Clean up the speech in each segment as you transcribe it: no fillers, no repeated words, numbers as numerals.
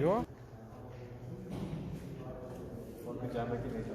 Ja. Und mit der Magnete.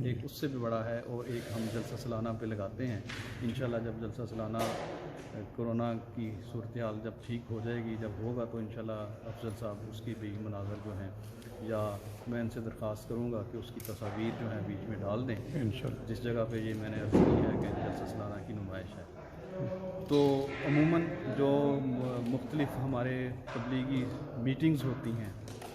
ایک اس سے بھی بڑا ہے، اور ایک ہم جلسہ سالانہ پہ لگاتے ہیں انشاءاللہ۔ جب جلسہ سالانہ کورونا کی صورتحال جب ٹھیک ہو جائے گی، جب ہوگا، تو انشاءاللہ افضل صاحب اس کی بھی مناظر جو ہیں، یا میں ان سے درخواست کروں گا کہ اس کی تصاویر جو ہیں بیچ میں ڈال دیں انشاءاللہ۔ جس جگہ پہ یہ میں نے عرض کی ہے کہ جلسہ سالانہ کی نمائش ہے۔ تو عموماً جو مختلف ہمارے تبلیغی میٹنگز ہوتی ہیں،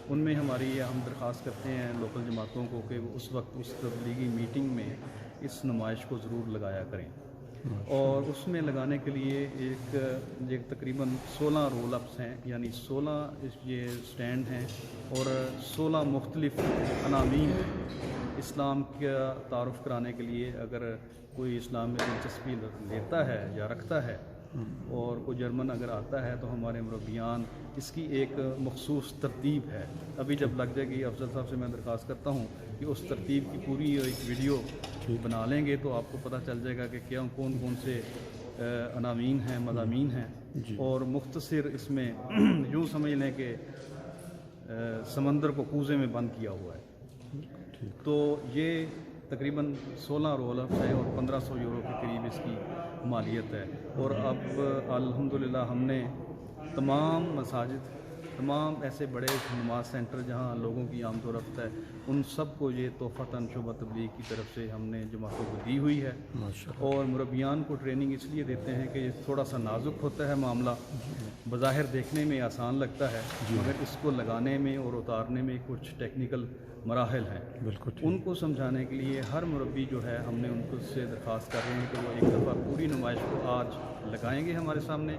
ان میں ہماری یہ ہم درخواست کرتے ہیں لوکل جماعتوں کو کہ وہ اس وقت اس تبلیغی میٹنگ میں اس نمائش کو ضرور لگایا کریں، اور اس میں لگانے کے لیے ایک تقریباً 16 رول اپس ہیں، یعنی 16 یہ سٹینڈ ہیں اور 16 مختلف عناوین ہیں اسلام کا تعارف کرانے کے لیے۔ اگر کوئی اسلام میں دلچسپی لیتا ہے یا رکھتا ہے اور کوئی جرمن اگر آتا ہے، تو ہمارے مربیان اس کی ایک مخصوص ترتیب ہے، ابھی جب لگ جائے گی افضل صاحب سے میں درخواست کرتا ہوں کہ اس ترتیب کی پوری ایک ویڈیو بنا لیں گے، تو آپ کو پتہ چل جائے گا کہ کون کون سے عناوین ہیں، مضامین ہیں، اور مختصر اس میں یوں سمجھ لیں کہ سمندر کو کوزے میں بند کیا ہوا ہے۔ تو یہ تقریباً 16 رول اپس ہیں اور 1500 یورو کے قریب اس کی مالیت ہے۔ اور اب الحمدللہ ہم نے تمام مساجد، تمام ایسے بڑے نماز سینٹر جہاں لوگوں کی آمد و رفت ہے، ان سب کو یہ تحفتاً شعبہ تبلیغ کی طرف سے ہم نے جماعتوں کو دی ہوئی ہے۔ اور مربیان کو ٹریننگ اس لیے دیتے ہیں کہ یہ تھوڑا سا نازک ہوتا ہے معاملہ، بظاہر دیکھنے میں آسان لگتا ہے، مگر اس کو لگانے میں اور اتارنے میں کچھ ٹیکنیکل مراحل ہیں۔ ان کو سمجھانے کے لیے ہر مربی جو ہے، ہم نے ان کو سے درخواست کر رہے ہیں کہ وہ ایک دفعہ پوری نمائش کو آج لگائیں گے ہمارے سامنے،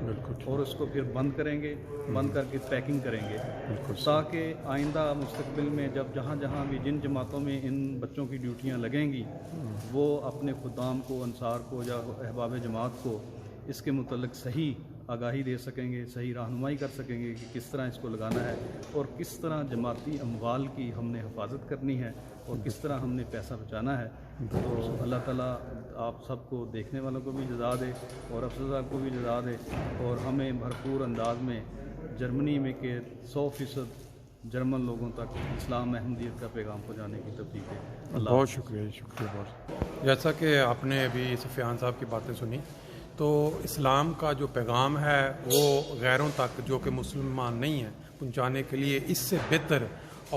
اور اس کو پھر بند کریں گے، بند کر کے پیکنگ کریں گے، تاکہ آئندہ مستقبل میں جب جہاں جہاں بھی جن جماعتوں میں ان بچوں کی ڈیوٹیاں لگیں گی، وہ اپنے خدام کو، انصار کو یا احباب جماعت کو اس کے متعلق صحیح آگاہی دے سکیں گے، صحیح رہنمائی کر سکیں گے کہ کس طرح اس کو لگانا ہے، اور کس طرح جماعتی اموال کی ہم نے حفاظت کرنی ہے، اور کس طرح ہم نے پیسہ بچانا ہے۔ تو اللہ تعالیٰ آپ سب کو، دیکھنے والوں کو بھی جزا دے اور افضل صاحب کو بھی جزا دے، اور ہمیں بھرپور انداز میں جرمنی میں کہ 100% جرمن لوگوں تک اسلام احمدیت کا پیغام پہنچانے کی توفیق دے۔ بہت شکریہ، شکریہ بہت۔ جیسا کہ آپ نے ابھی سفیان صاحب کی باتیں سنی، تو اسلام کا جو پیغام ہے وہ غیروں تک جو کہ مسلمان نہیں ہیں پہنچانے کے لیے اس سے بہتر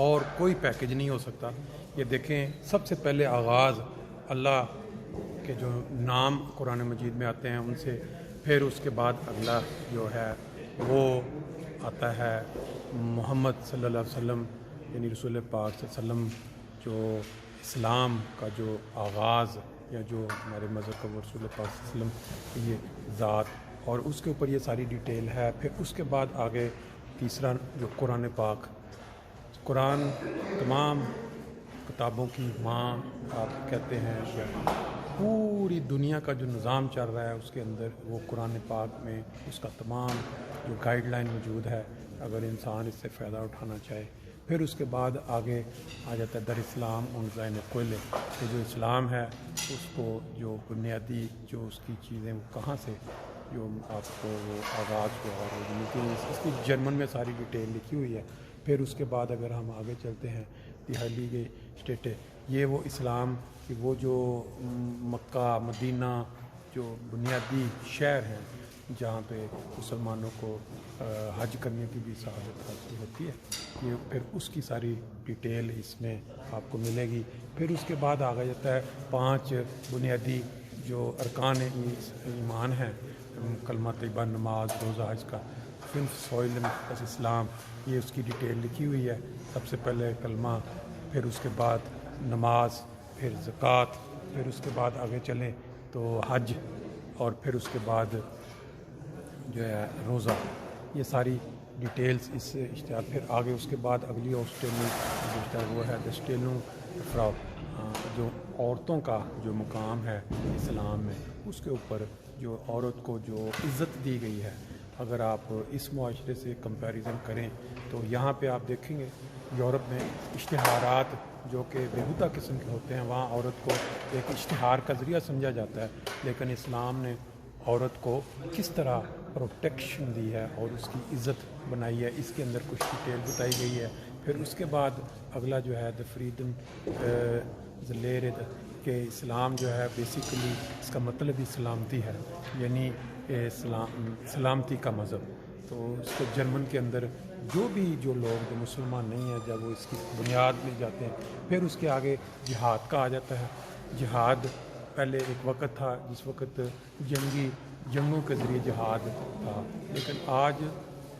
اور کوئی پیکج نہیں ہو سکتا۔ یہ دیکھیں، سب سے پہلے آغاز اللہ کے جو نام قرآن مجید میں آتے ہیں ان سے، پھر اس کے بعد اگلا جو ہے وہ آتا ہے محمد صلی اللہ علیہ وسلم، یعنی رسول پاک صلی اللہ علیہ وسلم، جو اسلام کا جو آغاز یا جو ہمارے مذہب کا رسول پاک صلی اللہ علیہ وسلم کی یہ ذات، اور اس کے اوپر یہ ساری ڈیٹیل ہے۔ پھر اس کے بعد آگے تیسرا جو قرآن پاک، قرآن تمام کتابوں کی ماں آپ کہتے ہیں، پوری دنیا کا جو نظام چل رہا ہے اس کے اندر وہ قرآن پاک میں اس کا تمام جو گائیڈ لائن موجود ہے، اگر انسان اس سے فائدہ اٹھانا چاہے۔ پھر اس کے بعد آگے آ جاتا ہے در اسلام انزین قلے، کہ جو اسلام ہے اس کو جو بنیادی جو اس کی چیزیں وہ کہاں سے جو آپ کو وہ آغاز ہوا، اور اس کی جرمن میں ساری ڈیٹیل لکھی ہوئی ہے۔ پھر اس کے بعد اگر ہم آگے چلتے ہیں دی ہیلیگے اسٹیٹے، یہ وہ اسلام کی وہ جو مکہ مدینہ جو بنیادی شہر ہیں جہاں پہ مسلمانوں کو حج کرنے کی بھی سعادت حاصل ہوتی ہے، یہ پھر اس کی ساری ڈیٹیل اس میں آپ کو ملے گی۔ پھر اس کے بعد آگے جاتا ہے 5 بنیادی جو ارکان ایمان ہیں، کلمہ طیبہ، نماز، روزہ، حج کا، پھر سوئل اسلام، یہ اس کی ڈیٹیل لکھی ہوئی ہے۔ سب سے پہلے کلمہ، پھر اس کے بعد نماز، پھر زکوٰۃ، پھر اس کے بعد آگے چلیں تو حج، اور پھر اس کے بعد جو ہے روزہ، یہ ساری ڈیٹیلز اس اشتہار۔ پھر آگے اس کے بعد اگلی اسٹیل وہ ہے اسٹیلوں افراء، جو عورتوں کا جو مقام ہے اسلام میں، اس کے اوپر جو عورت کو جو عزت دی گئی ہے، اگر آپ اس معاشرے سے کمپیریزن کریں تو یہاں پہ آپ دیکھیں گے یورپ میں اشتہارات جو کہ بےہودہ قسم کے ہوتے ہیں، وہاں عورت کو ایک اشتہار کا ذریعہ سمجھا جاتا ہے، لیکن اسلام نے عورت کو کس طرح پروٹیکشن دی ہے اور اس کی عزت بنائی ہے، اس کے اندر کچھ ڈیٹیل بتائی گئی ہے۔ پھر اس کے بعد اگلا جو ہے دا فریڈم لے رہے تھے کہ اسلام جو ہے بیسیکلی اس کا مطلب ہی سلامتی ہے، یعنی سلامتی کا مذہب. تو اس کو جرمن کے اندر جو لوگ جو مسلمان نہیں ہیں جب وہ اس کی بنیاد میں جاتے ہیں، پھر اس کے آگے جہاد کا آ جاتا ہے. جہاد پہلے ایک وقت تھا جس وقت جنگوں کے ذریعے جہاد تھا، لیکن آج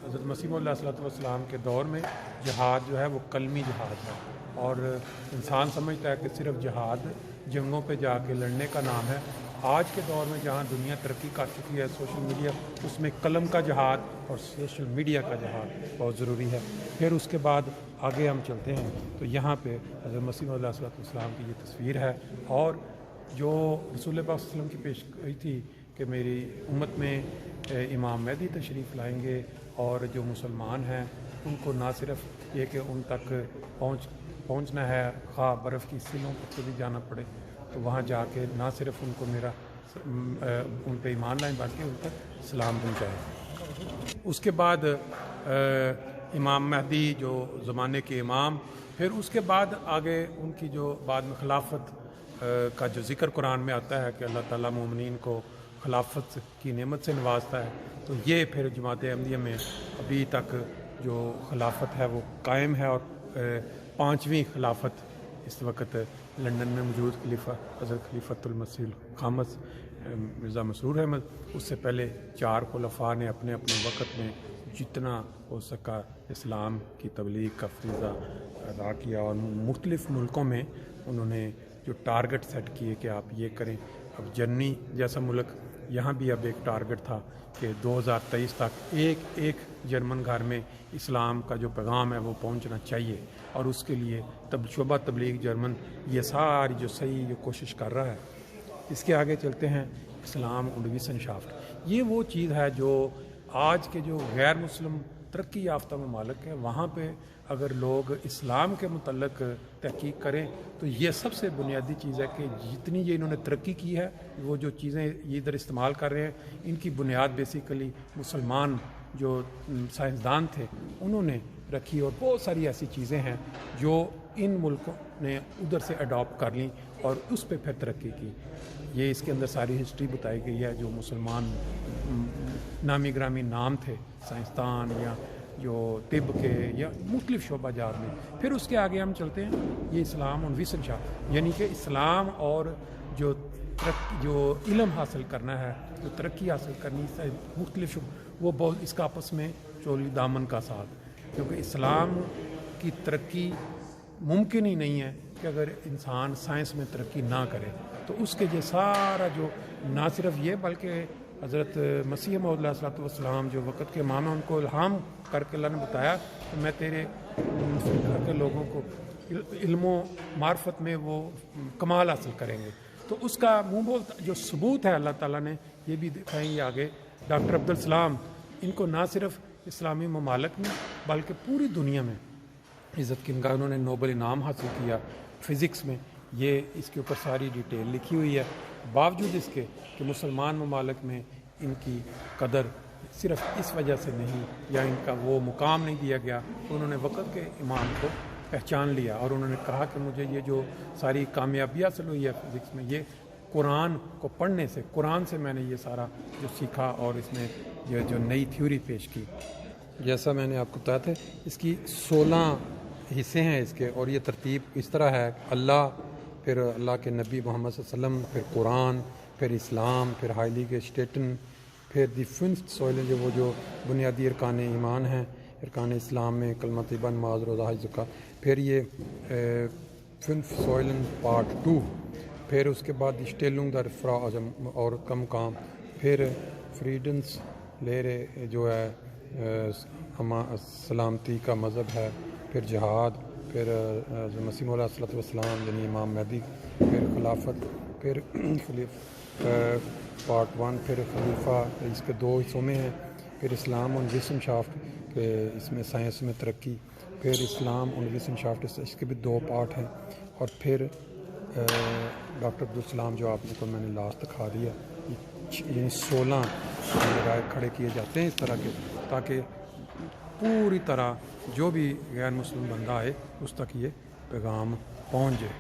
حضرت مسیح علیہ الصلوۃ والسلام کے دور میں جہاد جو ہے وہ کلمی جہاد ہے، اور انسان سمجھتا ہے کہ صرف جہاد جنگوں پہ جا کے لڑنے کا نام ہے. آج کے دور میں جہاں دنیا ترقی کر چکی ہے، سوشل میڈیا، اس میں قلم کا جہاد اور سوشل میڈیا کا جہاد بہت ضروری ہے. پھر اس کے بعد آگے ہم چلتے ہیں تو یہاں پہ حضرت مسیح علیہ الصلوۃ والسلام کی یہ تصویر ہے، اور جو رسول پاک صلی اللہ علیہ وسلم کی پیش گئی تھی کہ میری امت میں امام مہدی تشریف لائیں گے، اور جو مسلمان ہیں ان کو نہ صرف یہ کہ ان تک پہنچنا ہے، خواہ برف کی سیلوں پر بھی جانا پڑے تو وہاں جا کے نہ صرف ان کو میرا ان پہ ایمان لائیں بلکہ ان تک سلام پہنچائیں. اس کے بعد امام مہدی جو زمانے کے امام، پھر اس کے بعد آگے ان کی جو بعد میں خلافت کا جو ذکر قرآن میں آتا ہے کہ اللہ تعالیٰ مومنین کو خلافت کی نعمت سے نوازتا ہے، تو یہ پھر جماعت احمدیہ میں ابھی تک جو خلافت ہے وہ قائم ہے. اور 5ویں خلافت اس وقت لندن میں موجود خلیفہ حضرت خلیفۃ المسیح الخامس مرزا مسرور احمد. اس سے پہلے 4 خلفاء نے اپنے اپنے وقت میں جتنا ہو سکا اسلام کی تبلیغ کا فریضہ ادا کیا، اور مختلف ملکوں میں انہوں نے جو ٹارگٹ سیٹ کیے کہ آپ یہ کریں. اب جرمنی جیسا ملک، یہاں بھی اب ایک ٹارگٹ تھا کہ 2023 تک ایک جرمن گھر میں اسلام کا جو پیغام ہے وہ پہنچنا چاہیے، اور اس کے لیے شعبہ تبلیغ جرمن یہ ساری جو صحیح جو کوشش کر رہا ہے. اس کے آگے چلتے ہیں. اسلام und Wissenschaft، یہ وہ چیز ہے جو آج کے جو غیر مسلم ترقی یافتہ ممالک ہیں وہاں پہ اگر لوگ اسلام کے متعلق تحقیق کریں تو یہ سب سے بنیادی چیز ہے کہ جتنی یہ انہوں نے ترقی کی ہے، وہ جو چیزیں یہ ادھر استعمال کر رہے ہیں ان کی بنیاد بیسیکلی مسلمان جو سائنسدان تھے انہوں نے رکھی، اور بہت ساری ایسی چیزیں ہیں جو ان ملکوں نے ادھر سے اڈاپٹ کر لیں اور اس پہ پھر ترقی کی. یہ اس کے اندر ساری ہسٹری بتائی گئی ہے. جو مسلمان نامی گرامی نام تھے سائنسدان یا جو طب کے یا مختلف شعبہ جات میں. پھر اس کے آگے ہم چلتے ہیں. یہ اسلام und Wissenschaft، یعنی کہ اسلام اور جو علم حاصل کرنا ہے، جو ترقی حاصل کرنی ہے مختلف وہ بہت اس کا آپس میں چولی دامن کا ساتھ، کیونکہ اسلام کی ترقی ممکن ہی نہیں ہے کہ اگر انسان سائنس میں ترقی نہ کرے. تو اس کے جو سارا جو نہ صرف یہ بلکہ حضرت مسیح موعود علیہ الصلوۃ والسلام جو وقت کے امام ہیں ان کو الہام کر کے اللہ نے بتایا کہ میں تیرے فرقہ کے لوگوں کو علم و معرفت میں وہ کمال حاصل کریں گے. تو اس کا منہ بول جو ثبوت ہے اللہ تعالیٰ نے یہ بھی دکھائیں گے آگے. ڈاکٹر عبدالسلام ان کو نہ صرف اسلامی ممالک میں بلکہ پوری دنیا میں عزت کی انہوں نے نوبل انعام حاصل کیا فزکس میں. یہ اس کے اوپر ساری ڈیٹیل لکھی ہوئی ہے. باوجود اس کے کہ مسلمان ممالک میں ان کی قدر صرف اس وجہ سے نہیں یا ان کا وہ مقام نہیں دیا گیا، انہوں نے وقت کے امام کو پہچان لیا اور انہوں نے کہا کہ مجھے یہ جو ساری کامیابی حاصل ہوئی ہے فزکس میں یہ قرآن کو پڑھنے سے، قرآن سے میں نے یہ سارا جو سیکھا اور اس میں یہ جو نئی تھیوری پیش کی. جیسا میں نے آپ کو بتایا تھا اس کی 16 حصے ہیں اس کے، اور یہ ترتیب اس طرح ہے: اللہ، پھر اللہ کے نبی محمد صلی اللہ علیہ وسلم، پھر قرآن، پھر اسلام، پھر ہائیلیگے اسٹیٹن، پھر دی فنفت سوئل جو وہ جو بنیادی ارکان ایمان ہیں ارکان اسلام میں کلمہ طیبہ، نماز، روزہ، حج، زکوٰۃ. پھر یہ فنف سوئلن پارٹ 2، پھر اس کے بعد اسٹیلنگ در فرا اور کم کام، پھر فریڈنس لیرے جو ہے سلامتی کا مذہب ہے، پھر جہاد، پھر مسیح موعود علیہ الصلوۃ والسلام یعنی امام مہدی، پھر خلافت، پھر پارٹ 1، پھر خلیفہ اس کے 2 حصوں میں ہیں، پھر اسلام und Wissenschaft کہ اس میں سائنس میں ترقی، پھر اسلام und Wissenschaft اس کے بھی 2 پارٹ ہیں، اور پھر ڈاکٹر عبدالسلام جو آپ کو میں نے لاسٹ دکھا دیا، یعنی 16 رائے کھڑے کیے جاتے ہیں اس طرح کے، تاکہ پوری طرح جو بھی غیر مسلم بندہ آئے اس تک یہ پیغام پہنچ جائے.